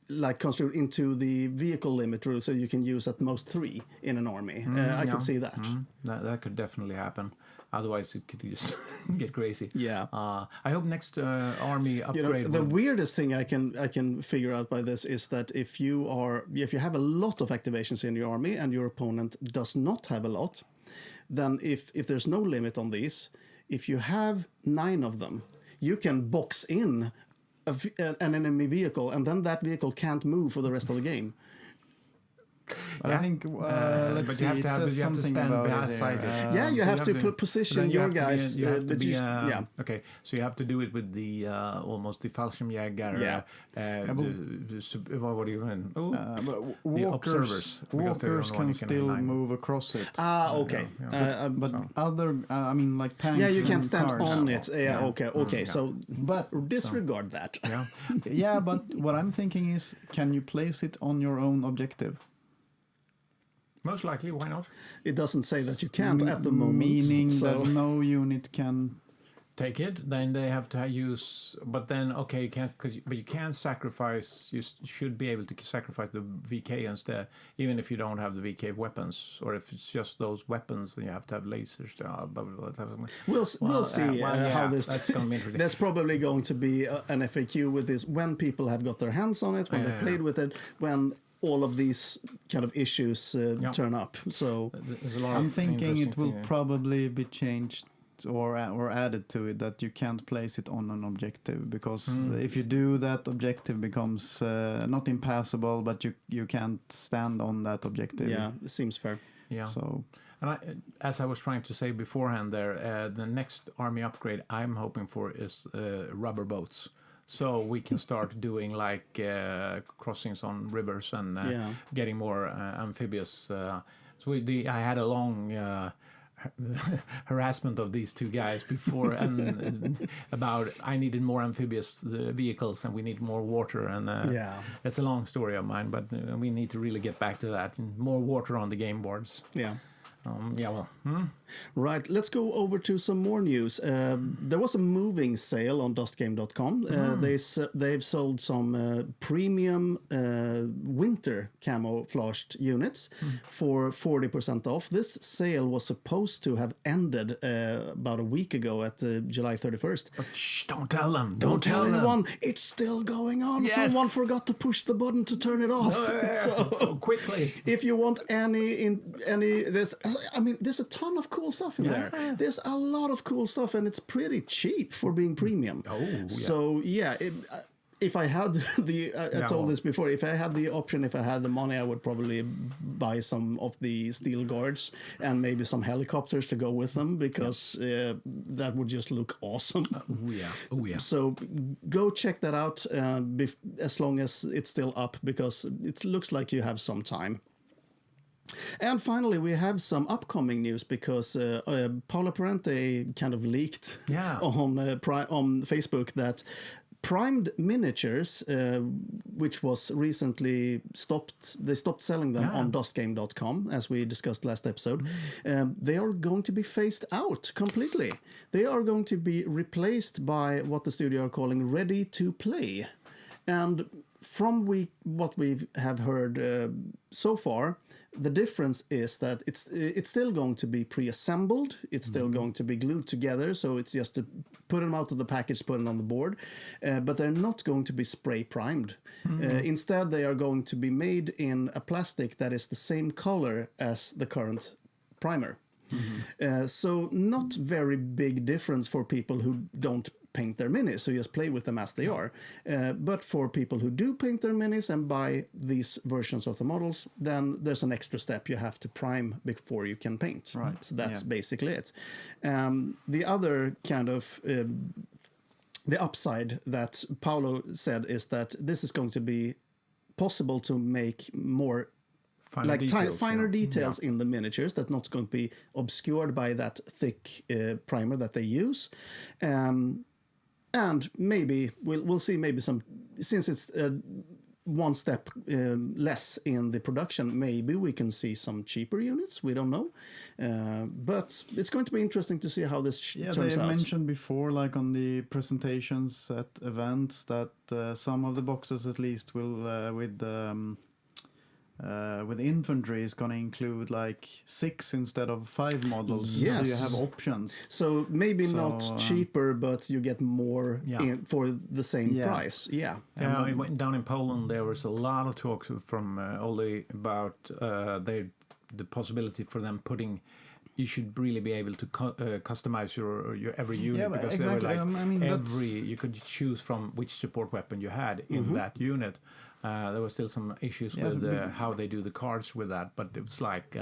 like construed into the vehicle limit rule, so you can use at most 3 in an army. I could see that. That could definitely happen. Otherwise, it could just get crazy. Yeah. I hope next army upgrade. The weirdest thing I can figure out by this is that if you have a lot of activations in your army and your opponent does not have a lot, then if there's no limit on these, if you have 9 of them, you can box in an enemy vehicle, and then that vehicle can't move for the rest of the game. But I think let's see. You have to stand beside it. You have to position your guys. Okay, so you have to do it with the almost the Fallschirmjäger. What do you mean? The observers. Walkers can still move across it. Okay. But other, I mean, like tanks. Yeah, you can't stand cars. on it. Okay. So, but disregard that. Yeah, but what I'm thinking is, can you place it on your own objective? Most likely, why not? It doesn't say that you can't at the moment. Meaning that no unit can take it. Then they have to use. But then, okay, you can't. But you can sacrifice. You should be able to sacrifice the VK instead, even if you don't have the VK weapons, or if it's just those weapons, then you have to have lasers. We'll see how this. That's going to be interesting. There's probably going to be an FAQ with this when people have got their hands on it, when they played with it, when all of these kind of issues turn up. So There's a lot I'm of thinking it will interesting probably be changed or added to it that you can't place it on an objective, because if you do, that objective becomes not impassable, but you can't stand on that objective. yeah, it seems fair. Yeah. So And as I was trying to say beforehand there, the next army upgrade I'm hoping for is rubber boats. So we can start doing like crossings on rivers and getting more amphibious. I had a long harassment of these two guys before and about I needed more amphibious vehicles and we need more water, and it's a long story of mine, but we need to really get back to that, and more water on the game boards. Right, let's go over to some more news. There was a moving sale on dustgame.com. They've sold some premium winter camouflaged units for 40% off. This sale was supposed to have ended about a week ago at July 31st. But shh, don't tell them. Don't tell anyone. It's still going on. Yes. Someone forgot to push the button to turn it off. So quickly. If you want there's a ton of cool stuff in there. There's a lot of cool stuff, and it's pretty cheap for being premium. So if I had I told this before, if I had the option, if I had the money, I would probably buy some of the steel guards and maybe some helicopters to go with them, because that would just look awesome. Oh yeah. So go check that out as long as it's still up, because it looks like you have some time. And finally, we have some upcoming news, because Paula Parente kind of leaked on Facebook that primed miniatures, which was recently stopped, they stopped selling them on dustgame.com, as we discussed last episode. They are going to be phased out completely. They are going to be replaced by what the studio are calling ready to play. And from what we have heard so far, the difference is that it's still going to be pre-assembled. It's still going to be glued together. So it's just to put them out of the package, put them on the board. But they're not going to be spray primed. Instead, they are going to be made in a plastic that is the same color as the current primer. So not very big difference for people who don't paint their minis, so just play with them as they are. But for people who do paint their minis and buy these versions of the models, then there's an extra step. You have to prime before you can paint. Right. So that's basically it. The other kind of the upside that Paolo said is that this is going to be possible to make more finer details in the miniatures, that's not going to be obscured by that thick primer that they use. And maybe we'll see, maybe some, since it's one step less in the production, maybe we can see some cheaper units. We don't know, but it's going to be interesting to see how this turns out. They mentioned before, like on the presentations at events, that some of the boxes at least will with infantry is going to include like 6 instead of 5 models. Yes. So you have options. So maybe not cheaper, but you get more for the same price. I went down in Poland. There was a lot of talks from Ollie about the possibility for them putting. You should really be able to customize your every unit, because exactly. they were like you could choose from which support weapon you had in that unit. There were still some issues with how they do the cards with that, but it was like,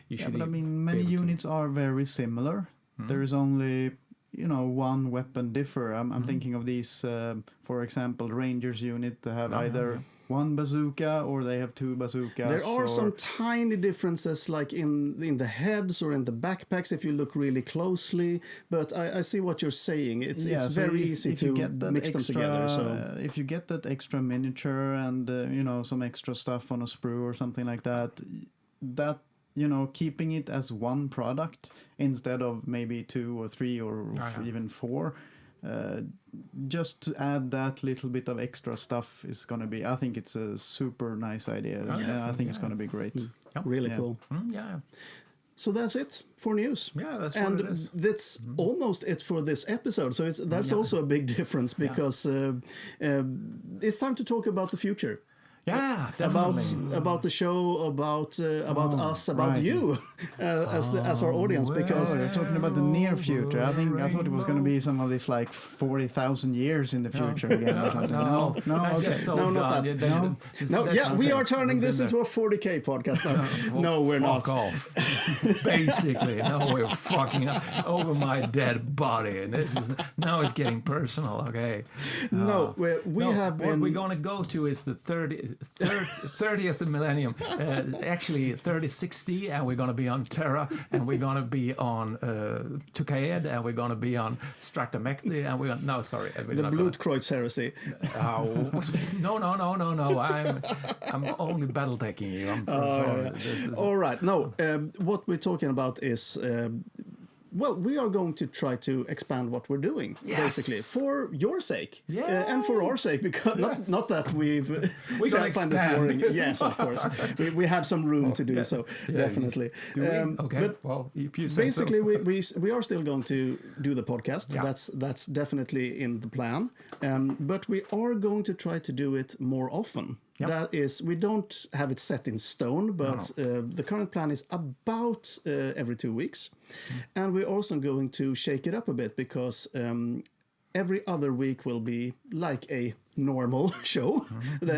you should. But many units are very similar. There is only one weapon differ. I'm thinking of these, for example, Rangers unit. They have either one bazooka or they have 2 bazookas. There are some tiny differences, like in the heads or in the backpacks, if you look really closely. But I see what you're saying. It's very easy to mix them together. So if you get that extra miniature and some extra stuff on a sprue or something like that, keeping it as one product instead of maybe 2 or 3 or even 4. Just to add that little bit of extra stuff is going to be, I think it's a super nice idea. I think it's going to be great. Really cool. So that's it for news. Yeah, that's what it is. That's almost it for this episode. So that's also a big difference, because it's time to talk about the future. Yeah, definitely. about the show, about us, about right. you as our audience, because Oh, you're talking about the near future. I thought it was going to be some of this like 40,000 years in the future again or something. No, That's okay. just so No, not done. that. Yeah, no, yeah, we are turning We've this been into a 40K podcast. No, we're fuck not. off. Basically, no, we're fucking over my dead body. And this is now it's getting personal. Okay. No, we have What been. we're gonna go to is the 30th millennium. Actually, 3060, and we're gonna be on Terra, and we're gonna be on Tukaed, and we're gonna be on Stratamecti, and we're no, sorry, we're The not gonna- Blutkreuz heresy. Oh, no. I'm only battle taking you. I'm from this is- All right. No, what we're talking about is, well, we are going to try to expand what we're doing, Yes. basically, for your sake, Yeah. and for our sake, because not that we're gonna find this expand. boring. Yes, of course, we have some room to do so, definitely. Do we? Okay. But Well, if you say basically, so. we are still going to do the podcast. Yeah. That's definitely in the plan. But we are going to try to do it more often. Yep. That is, we don't have it set in stone, but the current plan is about every 2 weeks. And we're also going to shake it up a bit, because every other week will be like a normal show,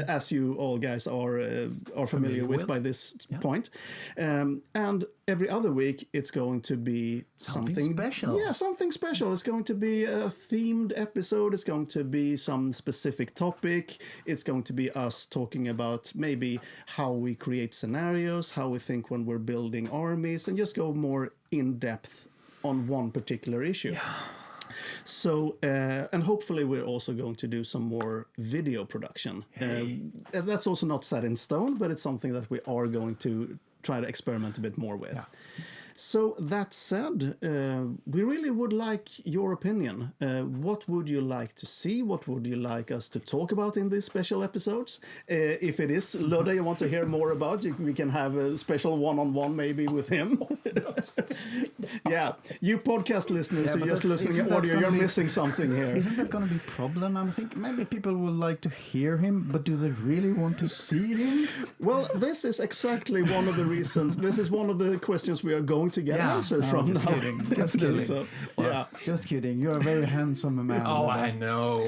as you all guys are familiar with by this point. And every other week it's going to be Something special. Yeah, something special. It's going to be a themed episode. It's going to be some specific topic. It's going to be us talking about maybe how we create scenarios, how we think when we're building armies, and just go more in depth on one particular issue. So, and hopefully we're also going to do some more video production. And that's also not set in stone, but it's something that we are going to try to experiment a bit more with. Yeah. So that said, we really would like your opinion. What would you like to see? What would you like us to talk about in these special episodes? If it is Ludde you want to hear more about, we can have a special one-on-one maybe with him. Yeah, you podcast listeners who but just that's- listening isn't to that audio, gonna you're be- missing something here. Isn't that going to be a problem? I'm thinking maybe people would like to hear him, but do they really want to see him? Well, this is exactly one of the reasons. This is one of the questions we are going to get Yeah. answers from just now. kidding. Just Definitely. kidding. So, yeah. Just kidding. You're a very handsome man. Oh, Ludde. I know.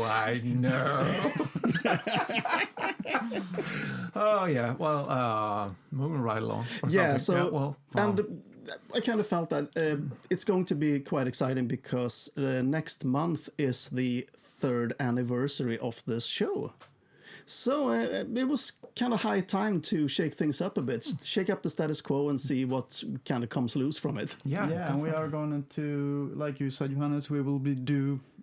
Oh yeah. Well, moving right along. Or Yeah, something. so and I kind of felt that it's going to be quite exciting, because next month is the 3rd anniversary of this show. So it was kind of high time to shake things up a bit, shake up the status quo, and see what kind of comes loose from it. yeah, And we are going to, like you said, Johannes, we will be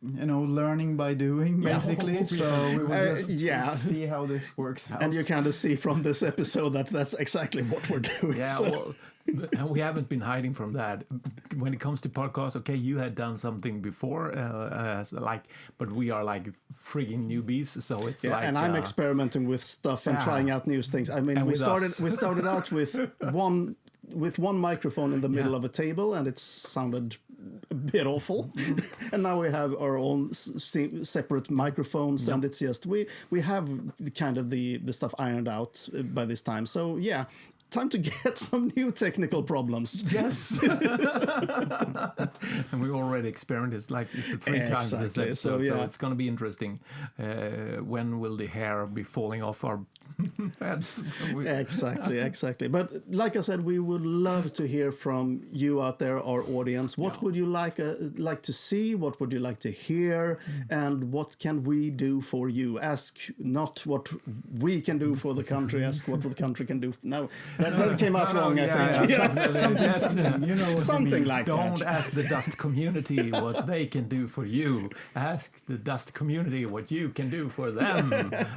learning by doing, basically. So we will just see how this works out. And you kind of see from this episode that that's exactly what we're doing. Yeah, So- well, and we haven't been hiding from that. When it comes to podcasts, okay, you had done something before, but we are like frigging newbies, so it's yeah, like. and I'm experimenting with stuff and trying out new things. I mean, And we with started out with one microphone in the middle of a table, and it sounded a bit awful. And now we have our own separate microphones, and it's just we have the stuff ironed out by this time. So yeah. Time to get some new technical problems. Yes. And we already experienced like this 3 times this Exactly. episode, So, so yeah. it's going to be interesting. When will the hair be falling off our heads? Exactly. But like I said, we would love to hear from you out there, our audience. What would you like to see? What would you like to hear? And what can we do for you? Ask not what we can do for the country. Ask what the country can do. No, that came out wrong. I think. Something like Don't that. ask the Dust community what they can do for you. Ask the Dust community what you can do for them.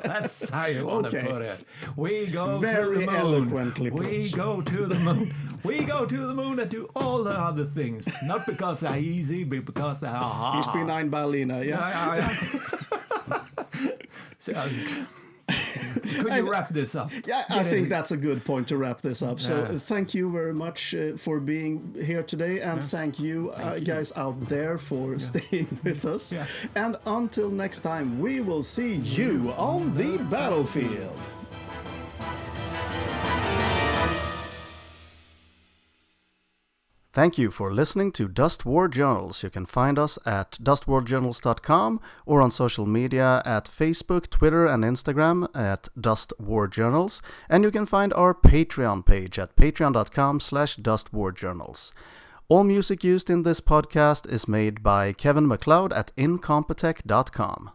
That's how you want to put it. We go Very to the moon. eloquently put. We go to the moon. We go to the moon and do all the other things. Not because they're easy, but because they're hard. Ich bin ein Berliner. Yeah. So, could you wrap this up? Yeah, I think that's a good point to wrap this up. So thank you very much for being here today, and thank you guys out there for staying with us. Yeah. And until next time, we will see you on the battlefield. Thank you for listening to Dust War Journals. You can find us at dustwarjournals.com or on social media at Facebook, Twitter, and Instagram at Dust War Journals. And you can find our Patreon page at patreon.com/dustwarjournals. All music used in this podcast is made by Kevin MacLeod at incompetech.com.